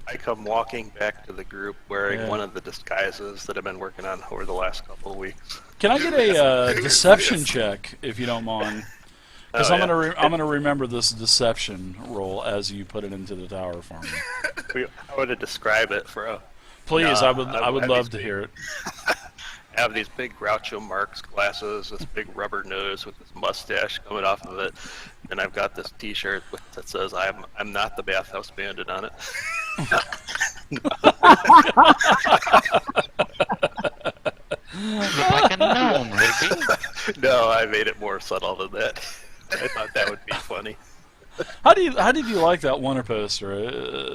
I come walking back to the group wearing one of the disguises that I've been working on over the last couple of weeks. Can I get a deception check, if you don't mind? Because I'm gonna remember this deception roll as you put it into the tower for me. I would describe it for a. Please, I would love to hear it. I have these big Groucho Marx glasses, this big rubber nose with this mustache coming off of it, and I've got this T-shirt that says "I'm not the bathhouse bandit" on it. Look like a gnome, Rigby. No, I made it more subtle than that. I thought that would be funny. How did you like that Wonder poster?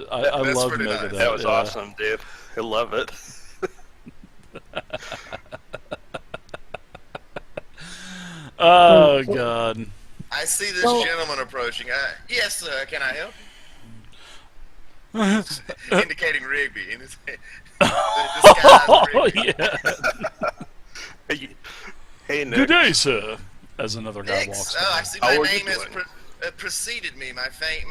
I love making nice. that. That was awesome, Dave. I love it. Oh God! I see this gentleman approaching. Yes, sir. Can I help? Indicating Rigby in his Oh yeah. Hey, Nick. Good day, sir. As another guy Nick, walks. I see my name has preceded me. My fame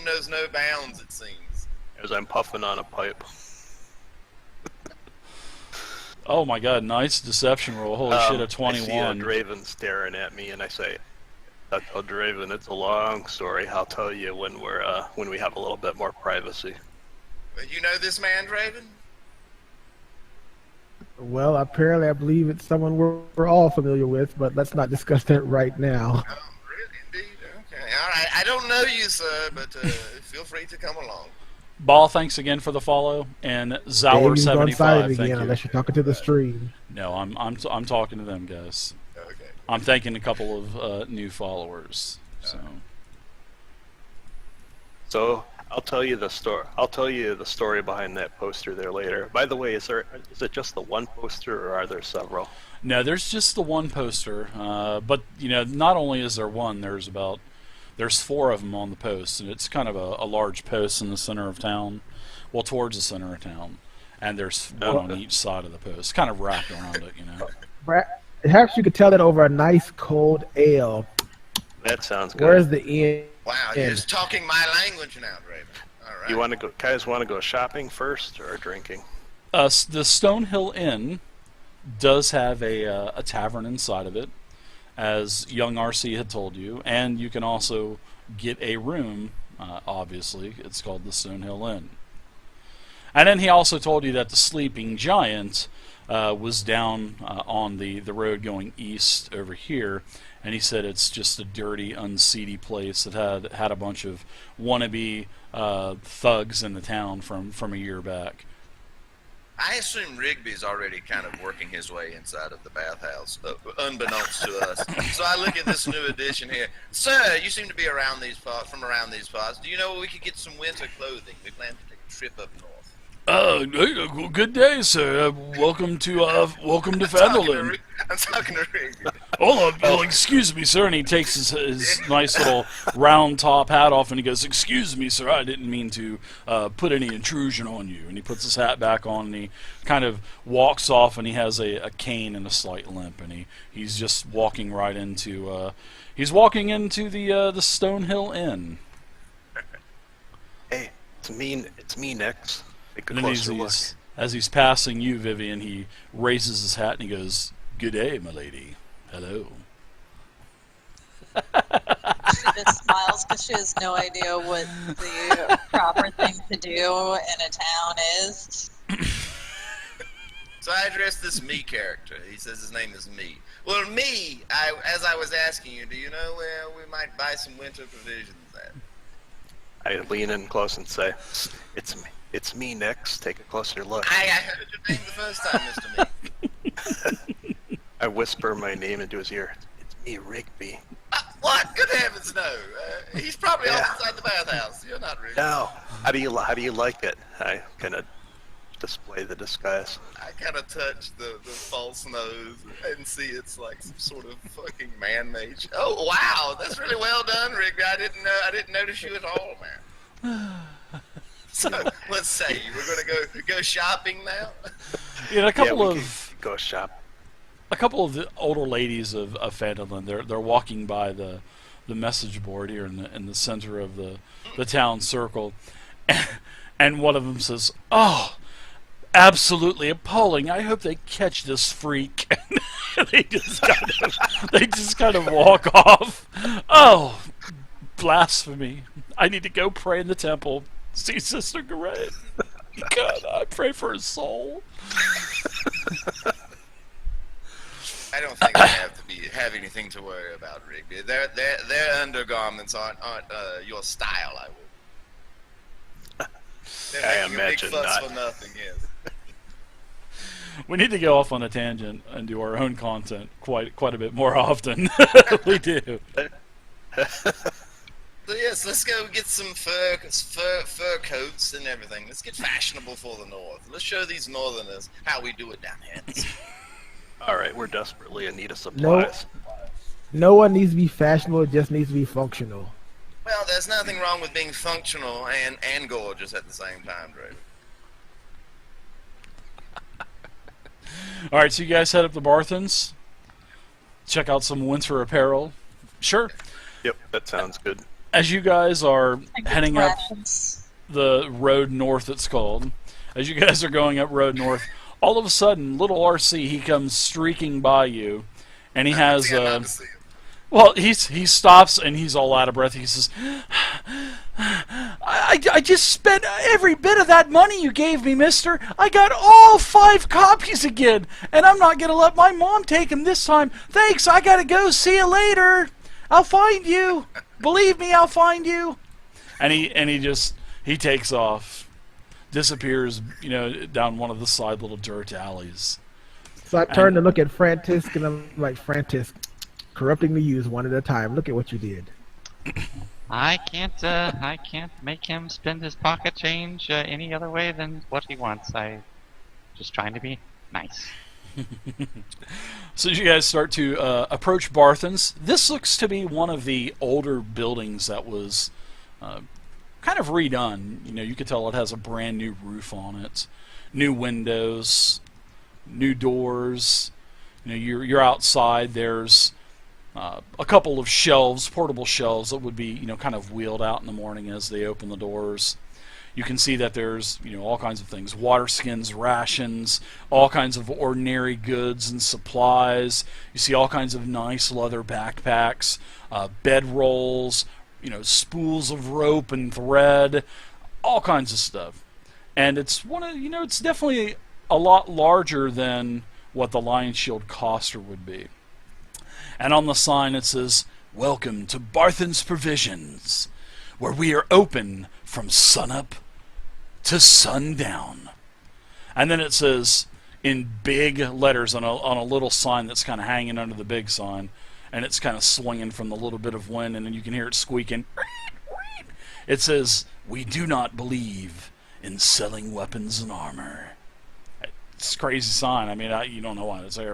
knows no bounds, it seems. As I'm puffing on a pipe. Oh my God! Nice deception roll. Holy shit! A 21. I see a Draven staring at me, and I say, "Oh, Draven, it's a long story. I'll tell you when we have a little bit more privacy." You know this man, Draven? Well, apparently I believe it's someone we're all familiar with, but let's not discuss that right now. Oh, really? Indeed? Okay. All right. I don't know you, sir, but feel free to come along. Ball, thanks again for the follow, and Zauer75. Thank you. Unless you're talking to the stream. No, I'm talking to them guys. Okay. I'm thanking a couple of new followers. So I'll tell you the story. I'll tell you the story behind that poster there later. By the way, is it just the one poster, or are there several? No, there's just the one poster. But not only is there one, there's 4 of them on the post, and it's kind of a large post in the center of town, well, towards the center of town, and there's one on each side of the post, kind of wrapped around it, Perhaps you could tell that over a nice cold ale. That sounds good. Where's the end? Wow, you're just talking my language now, Draven. All right. You guys want to go shopping first or drinking? The Stonehill Inn does have a tavern inside of it, as young RC had told you, and you can also get a room, obviously. It's called the Stonehill Inn. And then he also told you that the Sleeping Giant was down on the road going east over here, and he said it's just a dirty, unseedy place that had a bunch of wannabe thugs in the town from a year back. I assume Rigby's already kind of working his way inside of the bathhouse, unbeknownst to us. So I look at this new addition here. Sir, you seem to be around these parts. Do you know where we could get some winter clothing? We plan to take a trip up north. Good day, sir. Welcome to Phandalin. I'm talking to Rigby. Oh, excuse me, sir. And he takes his nice little round top hat off, and he goes, "Excuse me, sir. I didn't mean to put any intrusion on you." And he puts his hat back on, and he kind of walks off, and he has a cane and a slight limp, and he's just walking right into the Stonehill Inn. Hey, it's me, Nix. And then as he's passing you, Vivian, he raises his hat and he goes, "Good day, my lady. Hello." She just smiles because she has no idea what the proper thing to do in a town is. So I address this me character. He says his name is me. Well, me, as I was asking you, do you know where we might buy some winter provisions at? I lean in close and say, It's me, Nix. Take a closer look. I heard your name the first time, Mr. Me. I whisper my name into his ear. It's me, Rigby. What? Good heavens, no. He's probably off inside the bathhouse. You're not Rigby. No. How do you like it? I kind of display the disguise. I kind of touch the false nose and see it's like some sort of fucking man-made. Oh wow, that's really well done, Rigby. I didn't notice you at all, man. So let's say we're gonna go shopping now. Yeah, a couple go shop. A couple of the older ladies of Phandalin, they're walking by the message board here in the center of the town circle, And one of them says, "Oh, absolutely appalling. I hope they catch this freak." they just kind of walk off. Oh, blasphemy! I need to go pray in the temple. See Sister Garay. God, I pray for his soul. I don't think they have anything to worry about, Rigby. Their undergarments aren't your style. I would. They're making a big imagine fuss not. for nothing. Yes. We need to go off on a tangent and do our own content quite a bit more often. We do. So yes, let's go get some fur coats and everything. Let's get fashionable for the North. Let's show these Northerners how we do it down here. All right, we're desperately in need of supplies. No one needs to be fashionable. It just needs to be functional. Well, there's nothing wrong with being functional and gorgeous at the same time, Drake. All right, so you guys head up to Barthen's. Check out some winter apparel. Sure. Yep, that sounds good. As you guys are heading up Rations. the road north, it's called. As you guys are going up road north, all of a sudden, little RC, he comes streaking by you, and he has well, he stops and he's all out of breath. He says, I just spent every bit of that money you gave me, mister. I got all 5 copies again, and I'm not going to let my mom take them this time. Thanks, I got to go. See you later. I'll find you. Believe me, I'll find you. And he takes off, disappears, down one of the side little dirt alleys. So I turn to look at Frantisk, and I'm like, Frantisk, corrupting the youth one at a time. Look at what you did. I can't make him spend his pocket change any other way than what he wants. I just trying to be nice. So as you guys start to approach Barthen's, this looks to be one of the older buildings that was kind of redone. You could tell it has a brand new roof on it, new windows, new doors. You're outside. There's a couple of shelves, portable shelves that would be kind of wheeled out in the morning as they open the doors. You can see that there's all kinds of things: water skins, rations, all kinds of ordinary goods and supplies. You see all kinds of nice leather backpacks, bed rolls, spools of rope and thread, all kinds of stuff. And it's it's definitely a lot larger than what the Lion Shield Coster would be. And on the sign it says, "Welcome to Barthen's Provisions, where we are open from sunup to sundown." And then it says in big letters on a little sign that's kind of hanging under the big sign, and it's kind of swinging from the little bit of wind, and then you can hear it squeaking. It says, "We do not believe in selling weapons and armor." It's a crazy sign. I mean, you don't know why it's there,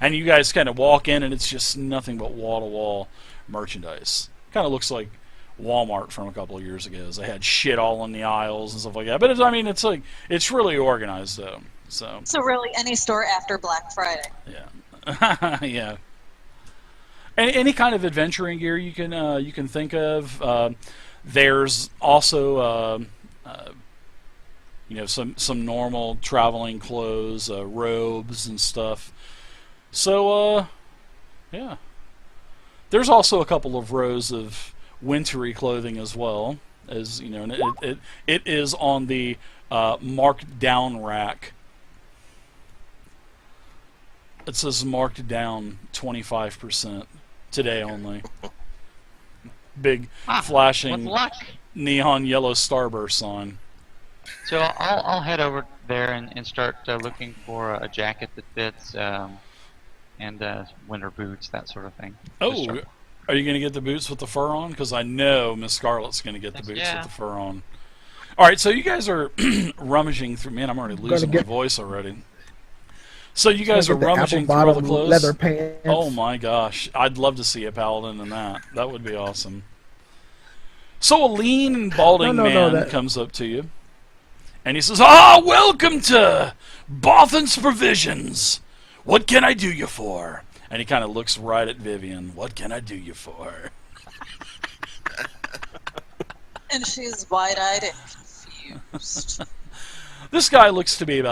and you guys kind of walk in, and it's just nothing but wall-to-wall merchandise. Kind of looks like Walmart from a couple of years ago. They had shit all in the aisles and stuff like that. But it's really organized though. So really, any store after Black Friday. Yeah, yeah. Any kind of adventuring gear you can think of. There's also some normal traveling clothes, robes and stuff. So yeah. There's also a couple of rows of wintry clothing as well, as and it is on the marked down rack. It says marked down 25% today only. Big flashing With luck. neon yellow starburst sign. So I'll head over there and start looking for a jacket that fits, and winter boots, that sort of thing. Oh, are you going to get the boots with the fur on? Because I know Miss Scarlet's going to get the boots with the fur on. All right, so you guys are rummaging through. Man, I'm already losing my voice already. So you guys are rummaging through all the clothes. Leather pants. Oh my gosh, I'd love to see a paladin in that. That would be awesome. So a lean and balding man comes up to you, and he says, welcome to Barthen's Provisions. What can I do you for? And he kind of looks right at Vivian. What can I do you for? And she's wide-eyed and confused. confused. This guy looks to be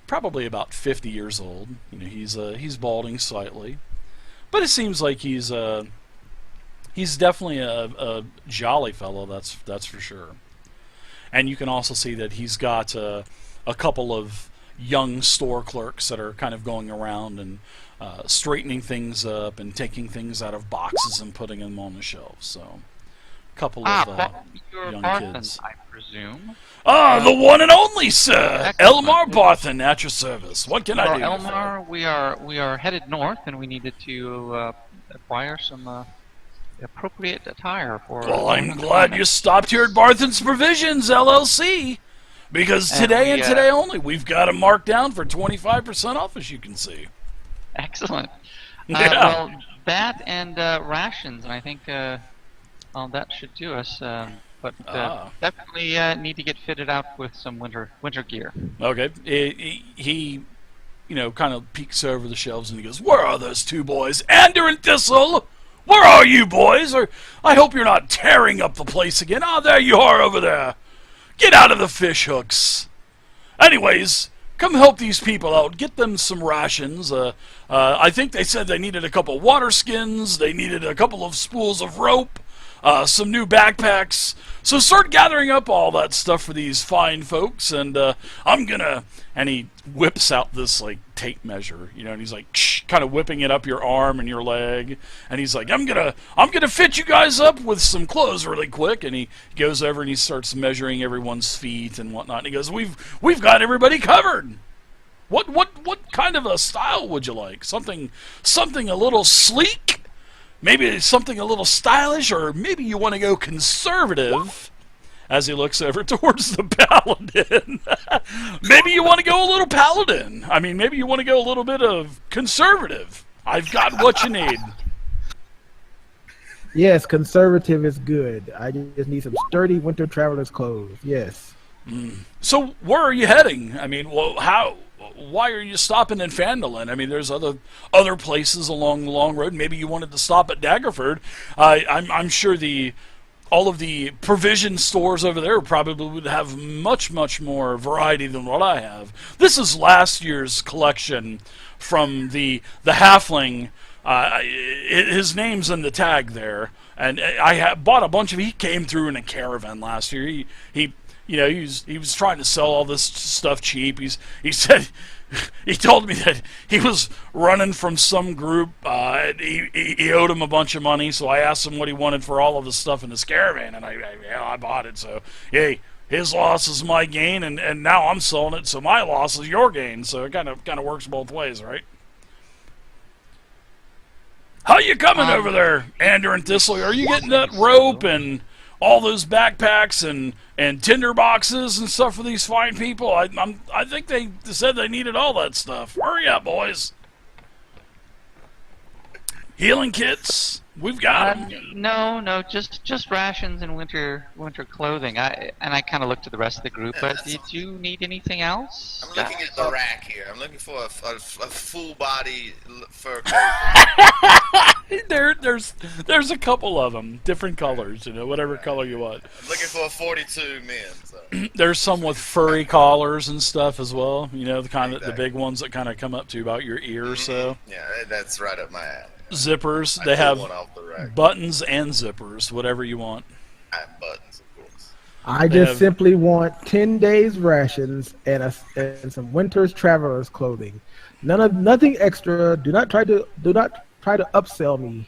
probably about 50 years old. He's balding slightly, but it seems like he's definitely a jolly fellow. That's for sure. And you can also see that he's got a couple of young store clerks that are kind of going around and straightening things up and taking things out of boxes and putting them on the shelves. So, a couple of you're young Barthen, kids. I presume. The one and only, sir! Excellent. Elmar Barthen at your service. What can I do? Elmar, we are headed north, and we needed to acquire some appropriate attire for. Well, I'm glad you stopped here at Barthen's Provisions, LLC. Because today and today only, we've got them marked down for 25% off, as you can see. Excellent. Yeah. Well, that and rations, and I think that should do us. But definitely need to get fitted out with some winter gear. Okay. He kind of peeks over the shelves and he goes, "Where are those two boys? Ander and Thistle! Where are you boys? Or I hope you're not tearing up the place again. Ah, there you are over there. Get out of the fish hooks. Anyways, come help these people out. Get them some rations. I think they said they needed a couple water skins. They needed a couple of spools of rope. Some new backpacks. So start gathering up all that stuff for these fine folks, and I'm gonna." And he whips out this like tape measure, and he's like kind of whipping it up your arm and your leg, and he's like, I'm gonna fit you guys up with some clothes really quick." And he goes over and he starts measuring everyone's feet and whatnot. And he goes, "We've got everybody covered. What kind of a style would you like? Something a little sleek? Maybe something a little stylish, or maybe you want to go conservative." As he looks over towards the paladin. Maybe you want to go a little paladin. I mean, maybe you want to go a little bit of conservative. I've got what you need. Yes, conservative is good. I just need some sturdy winter traveler's clothes. Yes. So where are you heading? I mean, why are you stopping in Phandalin? I mean, there's other places along the long road. Maybe you wanted to stop at Daggerford. I'm sure all of the provision stores over there probably would have much more variety than what I have. This is last year's collection from the halfling. His name's in the tag there, and I bought a bunch of. He came through in a caravan last year. He was trying to sell all this stuff cheap. He said. He told me that he was running from some group. He owed him a bunch of money, so I asked him what he wanted for all of the stuff in his caravan, and I bought it. So, hey, his loss is my gain, and now I'm selling it, so my loss is your gain. So it kind of works both ways, right? How you coming over there, Ander and Thistle? Are you getting that rope and all those backpacks and tinder boxes and stuff for these fine people? I think they said they needed all that stuff. Hurry up, boys. Healing kits, we've got them. No, just rations and winter clothing. I kind of looked at the rest of the group, but did you need anything else? I'm looking at the rack here. I'm looking for a full body fur coat. There's a couple of them, different colors, whatever color you want. I'm looking for a 42 men. So. There's some with furry collars and stuff as well. The kind of the big ones that kind of come up to about your ear or so. Yeah, that's right up my alley. Zippers. They have one off the rack. buttons and zippers, whatever you want. Buttons, of course. I just simply want 10 days rations and some winter's traveler's clothing. Nothing extra. Do not try to upsell me.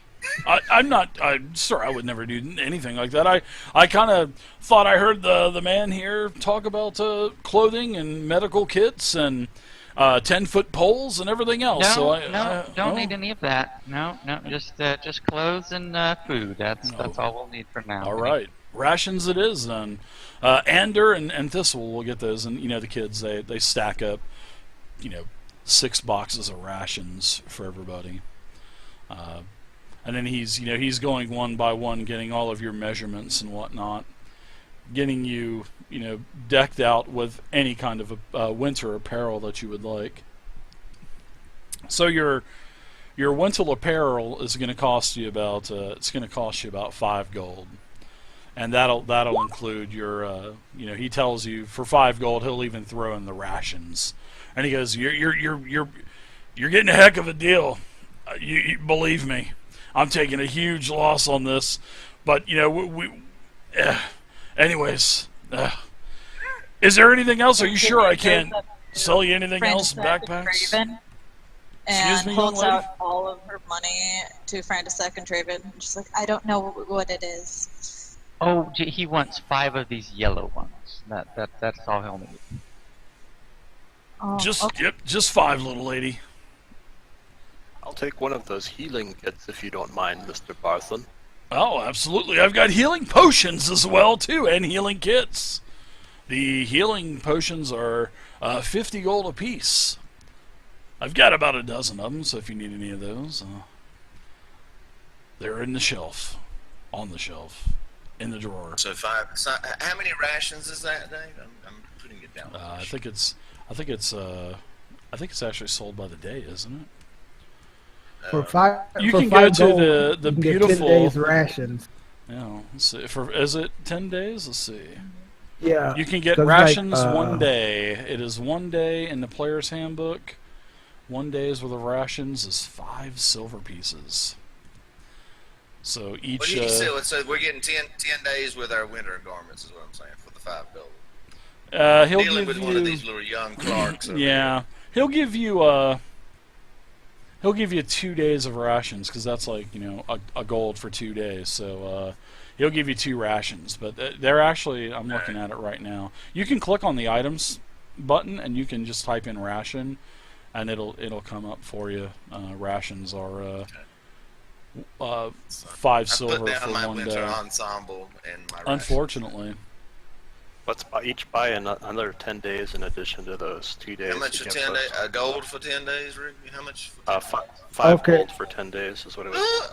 Sir, I would never do anything like that. I kind of thought I heard the man here talk about clothing and medical kits and 10-foot poles and everything else. Don't need any of that. No, just clothes and food. That's all we'll need for now. All right, rations it is then. Ander and Thistle will get those, and the kids they stack up, 6 boxes of rations for everybody. And then he's going one by one, getting all of your measurements and whatnot, getting you, decked out with any kind of winter apparel that you would like. So your winter apparel is going to cost you about 5 gold. and that'll include your he tells you for 5 gold he'll even throw in the rations, and he goes, you're getting a heck of a deal. You believe me, I'm taking a huge loss on this, but anyways, is there anything else? Are you sure I can't sell you anything else? Backpacks? Draven, Excuse and me, young holds lady? out all of her money to Frandisek and Draven. She's like, I don't know what it is. Oh, he wants 5 of these yellow ones. That's all he'll need. Oh, Just okay. yep, just 5, little lady. I'll take one of those healing kits if you don't mind, Mr. Barthen. Oh, absolutely. I've got healing potions as well too, and healing kits. The healing potions are 50 gold apiece. I've got about a dozen of them, so if you need any of those, they're in the shelf, on the shelf, in the drawer. So 5. So how many rations is that, Dave? I'm putting it down. I think it's actually sold by the day, isn't it? For 5, You for can 5 go to gold, the you can get beautiful. 10 days rations. Yeah, let's see. Is it 10 days? Let's see. Yeah. You can get 'cause rations like, 1 day. It is 1 day in the player's handbook. 1 day's worth of rations is 5 silver pieces. So What each. do you say? So we're getting 10 days with our winter garments, is what I'm saying, for the 5 gold. He'll Dealing give with you. one of these little young Clarks. over Yeah, he'll give you 2 days of rations because that's like a gold for 2 days. So he'll give you 2 rations, but they're actually I'm looking at it right now. You can click on the items button and you can just type in ration, and it'll come up for you. Rations are 5 I silver put down for my 1 winter day. ensemble and my rations. Unfortunately, Let's each buy another 10 days in addition to those 2 days. How much to for get 10 days? those. A gold for 10 days, Rick? How much? For 10 5 Okay. gold for 10 days is what it was.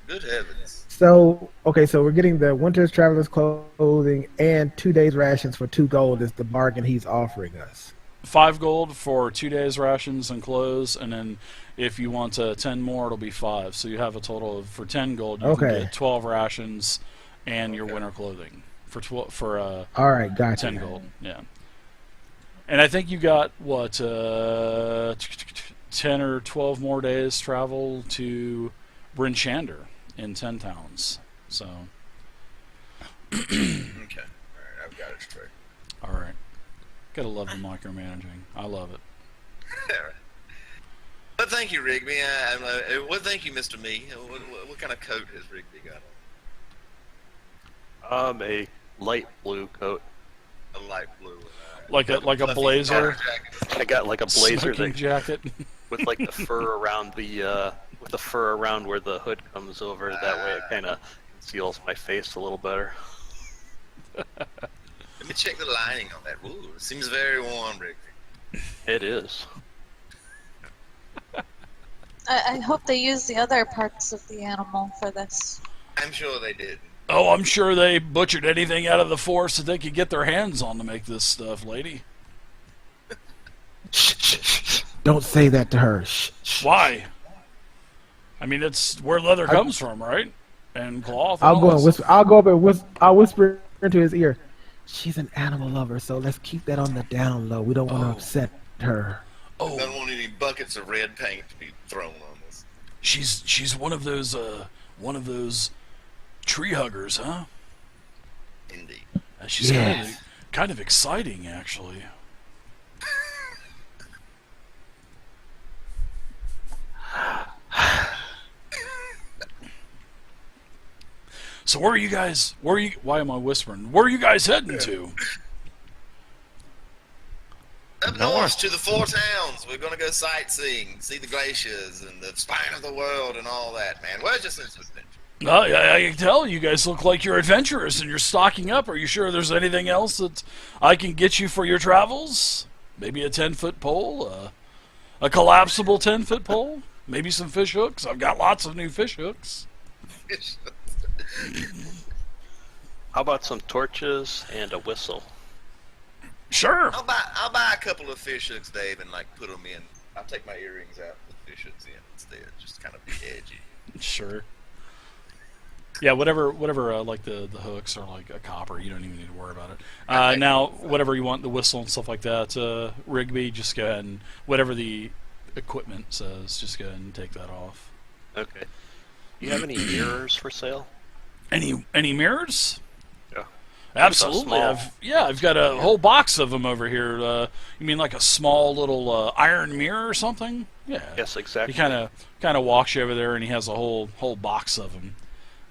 Good heavens. So we're getting the winter's traveler's clothing and 2 days rations for 2 gold is the bargain he's offering us. 5 gold for 2 days rations and clothes, and then if you want 10 more, it'll be 5. So you have a total of for 10 gold, you can Okay. get 12 rations and your winter clothing for All right, gotcha. 10 gold. Yeah, and I think you got what 10 or 12 more days travel to Brinchander in 10 towns. So Okay. All right, I've got it straight. all right, gotta love the micromanaging. I love it. All right. But thank you, Rigby. Well, thank you, Mr. Me. What kind of coat has Rigby got on? A light blue coat. A light blue. Like a fluffy blazer, jacket. I got like a blazer smoking that, jacket. with like the fur around with the fur around where the hood comes over. That way it kind of conceals my face a little better. Let me check the lining on that. Ooh, it seems very warm, Rigby. It is. I hope they use the other parts of the animal for this. I'm sure they did. Oh, I'm sure they butchered anything out of the forest that they could get their hands on to make this stuff, lady. Don't say that to her. Shh, shh. Why? I mean, it's where leather comes from, right? And cloth. I'll and go all and this. whisper. I'll go up and I'll whisper into his ear. She's an animal lover, so let's keep that on the down low. We don't want to upset her. I Oh, don't want any buckets of red paint to be thrown on this. she's one of those tree huggers, huh? Indeed. She's Yes. kind of exciting, actually. So where are you guys? Why am I whispering? Where are you guys heading to? Up north to the 4 towns. We're going to go sightseeing, see the glaciers and the spine of the world and all that, man. Well, just sense of adventure. I can tell you guys look like you're adventurous and you're stocking up. Are you sure there's anything else that I can get you for your travels? Maybe a 10-foot pole, a collapsible 10-foot pole, maybe some fish hooks. I've got lots of new fish hooks. How about some torches and a whistle? Sure. I'll buy a couple of fish hooks, Dave, and like put them in. I'll take my earrings out, put fish hooks in instead. Just kind of be edgy. Sure. Yeah, whatever, like the hooks are like a copper. You don't even need to worry about it. Now, whatever you want, the whistle and stuff like that, Rigby, just go ahead and whatever the equipment says, just go ahead and take that off. Okay. Do you have any mirrors for sale? Any mirrors? Yeah. Absolutely. Small. I've got a whole box of them over here. You mean like a small little iron mirror or something? Yeah. Yes, exactly. He kind of walks you over there, and he has a whole box of them.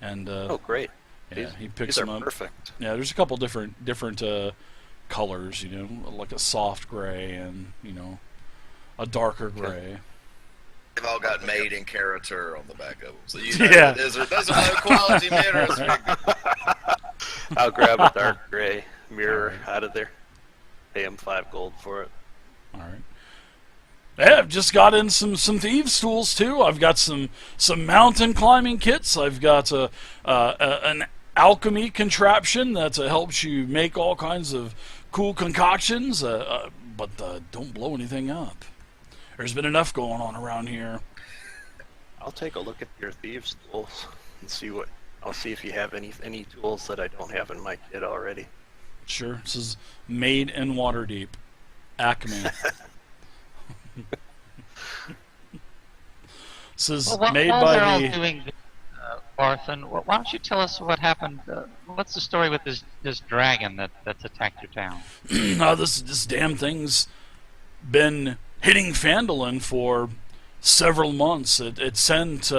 And oh, great. yeah, he picks These them are up. perfect. Yeah, there's a couple different colors. You know, like a soft gray and a darker gray. They've all got made in character on the back of them. So Yeah. those are low quality mirrors. I'll grab a dark gray mirror out of there. Pay him 5 gold for it. All right. Yeah, I've just got in some thieves' tools too. I've got some mountain climbing kits. I've got an alchemy contraption that helps you make all kinds of cool concoctions. But don't blow anything up. There's been enough going on around here. I'll take a look at your thieves' tools and see what. I'll see if you have any tools that I don't have in my kit already. Sure. This is made in Waterdeep. Acme. This is Well, made while they're by all the. doing this, Barthen, why don't you tell us what happened? What's the story with this dragon that's attacked your town? This damn thing's been hitting Phandalin for several months. It sent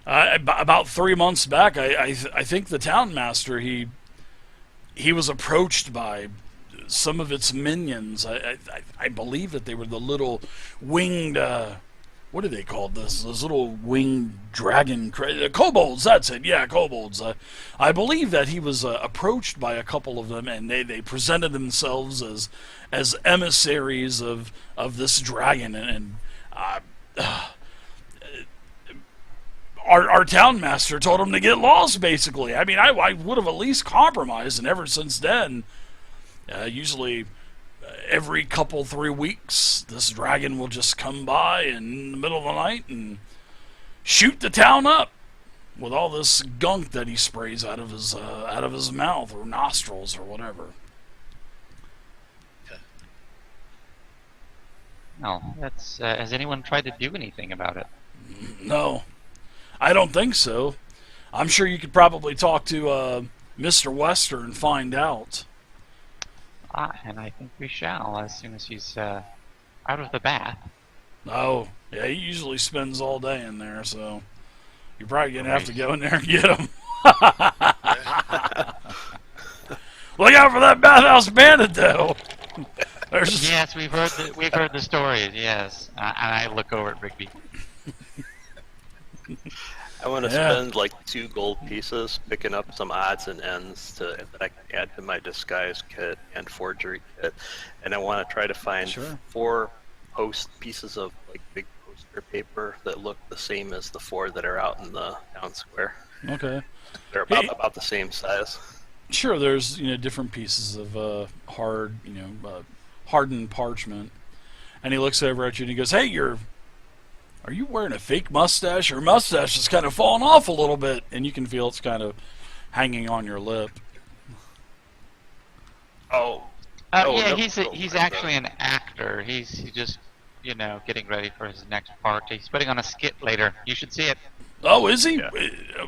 about 3 months back. I think the town master he was approached by some of its minions. I believe that they were the little winged. What are they called? Those little winged dragon kobolds. That's it. Yeah, kobolds. I believe that he was approached by a couple of them, and they presented themselves as emissaries of this dragon, and our town master told him to get lost. Basically, I mean, I would have at least compromised, and ever since then, usually. Every 3 weeks, this dragon will just come by in the middle of the night and shoot the town up with all this gunk that he sprays out of his mouth or nostrils or whatever. No, that's. Has anyone tried to do anything about it? No, I don't think so. I'm sure you could probably talk to Mr. Wester and find out. And I think we shall as soon as he's out of the bath. Oh, yeah, he usually spends all day in there, so you're probably going to have to go in there and get him. Look out for that bathhouse bandit, though. Yes, we've heard the stories. Yes, and I look over at Rigby. I want to spend like 2 gold pieces picking up some odds and ends that I can add to my disguise kit and forgery kit, and I want to try to find 4 pieces of like big poster paper that look the same as the 4 that are out in the town square. Okay. They're about the same size. Sure, there's different pieces of hardened parchment, and he looks over at you and he goes, "Hey, are you wearing a fake mustache? Your mustache is kind of falling off a little bit," and you can feel it's kind of hanging on your lip. Yeah, he's actually an actor. He's just getting ready for his next part. He's putting on a skit later. You should see it. Oh, is he? Yeah.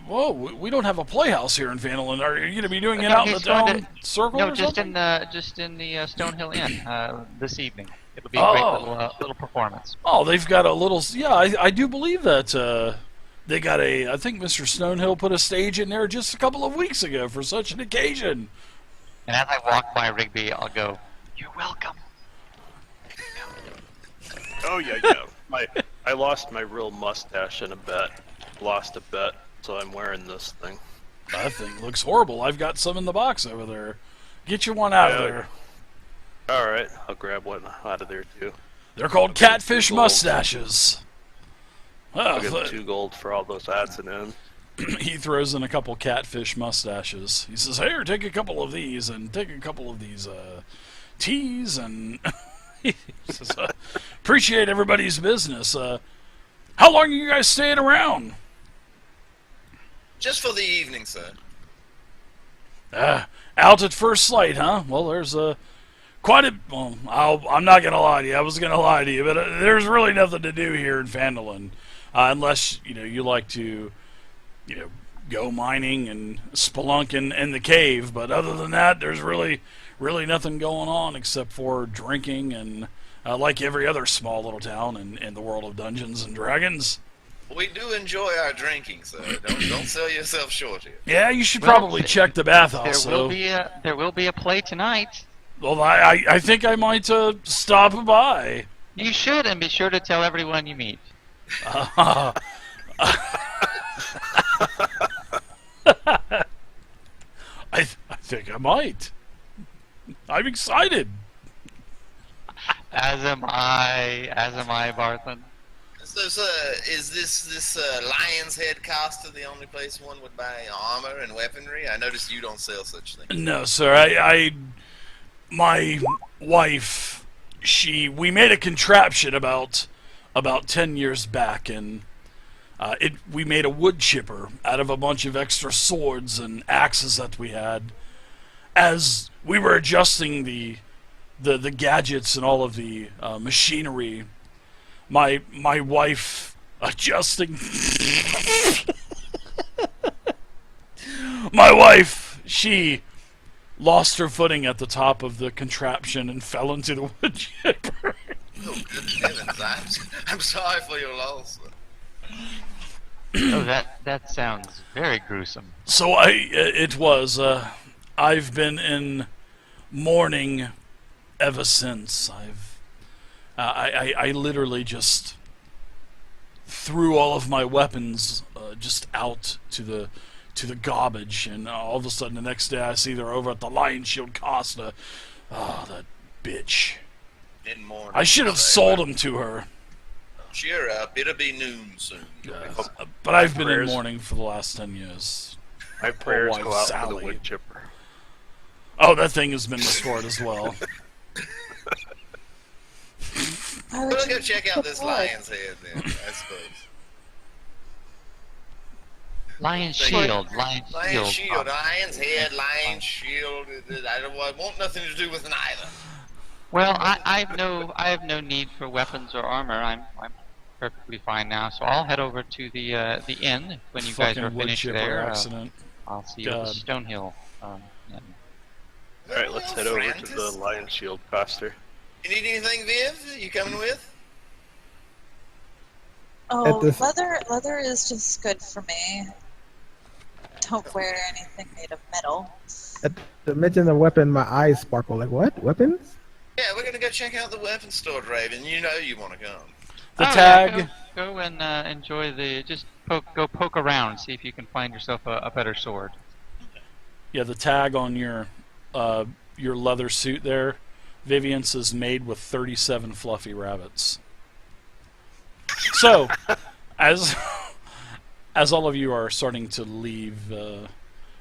Whoa, we don't have a playhouse here in Phandalin. Are you going to be doing it out in the town circle? No, or just something? in the Stonehill Inn this evening. It'll be a great little performance. Oh, they've got a little. Yeah, I do believe that they got I think Mr. Stonehill put a stage in there just a couple of weeks ago for such an occasion. And as I walk by Rigby, I'll go, "You're welcome." Oh yeah. I lost my real mustache in a bet. Lost a bet, so I'm wearing this thing. That thing looks horrible. I've got some in the box over there. Get you one out of there. All right, I'll grab one out of there too. They're called catfish mustaches. I'll give 2 gold for all those odds and ends. He throws in a couple catfish mustaches. He says, "Here, take a couple of these, and take a couple of these teas," and he says, "Appreciate everybody's business. How long are you guys staying around?" Just for the evening, sir. Out at first sight, huh? Well, there's quite a. Well, I'm not gonna lie to you. I was gonna lie to you, but there's really nothing to do here in Phandalin, unless you like to, go mining and spelunking in the cave. But other than that, there's really nothing going on except for drinking and, like every other small little town in the world of Dungeons and Dragons. We do enjoy our drinking, sir. Don't sell yourself short here. Yeah, you should probably check the bathhouse. There will be a play tonight. Well, I think I might stop by. You should, and be sure to tell everyone you meet. I think I might. I'm excited. As am I, Barthen. So, sir, is this lion's head costume the only place one would buy armor and weaponry? I noticed you don't sell such things. No, sir. My wife, we made a contraption about 10 years back, and we made a wood chipper out of a bunch of extra swords and axes that we had. As we were adjusting the gadgets and all of the machinery, my wife adjusting. My wife, she lost her footing at the top of the contraption and fell into the wood chipper. Oh, good heavens! I'm sorry for your loss, sir. Oh, that sounds very gruesome. So I've been in mourning ever since. I literally just threw all of my weapons just out to the garbage, and all of a sudden the next day I see they're over at the Lion Shield Costa. Oh, that bitch! I should have sold them to her. Cheer up, it'll be noon soon. But I've been in mourning for the last 10 years. My prayers go out Sally. for the wood chipper. Oh, that thing has been restored as well. We'll go check out this lion's head then, I suppose. Lion's shield. Lion's shield. Lion's head, lion's shield. I want nothing to do with neither. Well, I have no need for weapons or armor. I'm perfectly fine now. So I'll head over to the inn when you guys are finished there. Accident. I'll see you at the Stonehill. Inn. Alright, let's head over to the Lion Shield Coster. You need anything, Viv? You coming with? Oh, leather is just good for me. Don't wear anything made of metal. At the mention of the weapon, my eyes sparkle. Like, what? Weapons? Yeah, we're gonna go check out the weapons store, Draven. You know you want to come. The tag. Yeah, go and enjoy the. Just go poke around, see if you can find yourself a better sword. Yeah, the tag on your leather suit there, Vivian, says made with 37 fluffy rabbits. So, as all of you are starting to leave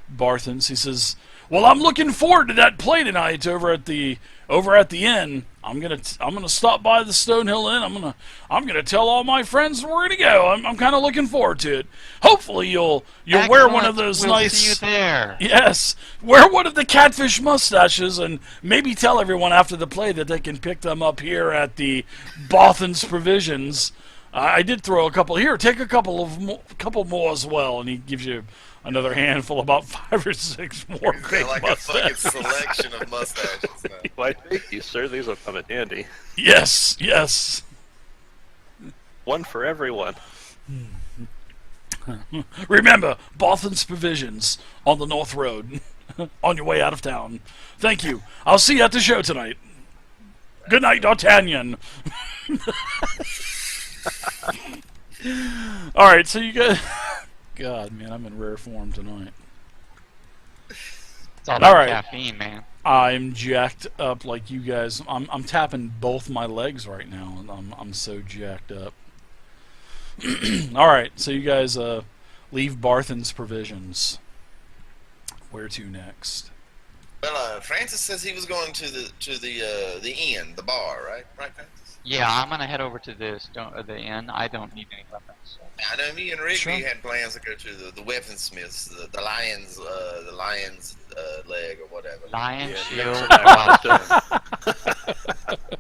Barthen's, he says, "Well, I'm looking forward to that play tonight over at the inn. I'm gonna stop by the Stonehill Inn. I'm gonna tell all my friends where we're gonna go. I'm kind of looking forward to it. Hopefully you'll wear one of those nice. See you there. Yes, wear one of the catfish mustaches, and maybe tell everyone after the play that they can pick them up here at the Bothan's Provisions. I did throw a couple here. Take a couple more as well." And he gives you another handful, about 5 or 6 more big like mustaches. a fucking selection of mustaches now. Why, thank you, sir. These will come in handy. Yes. One for everyone. Remember, Bothan's Provisions on the North Road, on your way out of town. Thank you. I'll see you at the show tonight. Good night, D'Artagnan. All right, so you guys. God, man, I'm in rare form tonight. It's all that caffeine, man. I'm jacked up like you guys. I'm tapping both my legs right now, and I'm so jacked up. All right, so you guys leave Barthen's Provisions. Where to next? Well, Francis says he was going to the inn, the bar, right? Right, Francis? Yeah, I'm gonna head over to the inn. I don't need any weapons. So. I know me and Rigby Sure. had plans to go to the weaponsmiths, the lion's leg or whatever. Lion Yeah, shield. Nick's and I want to-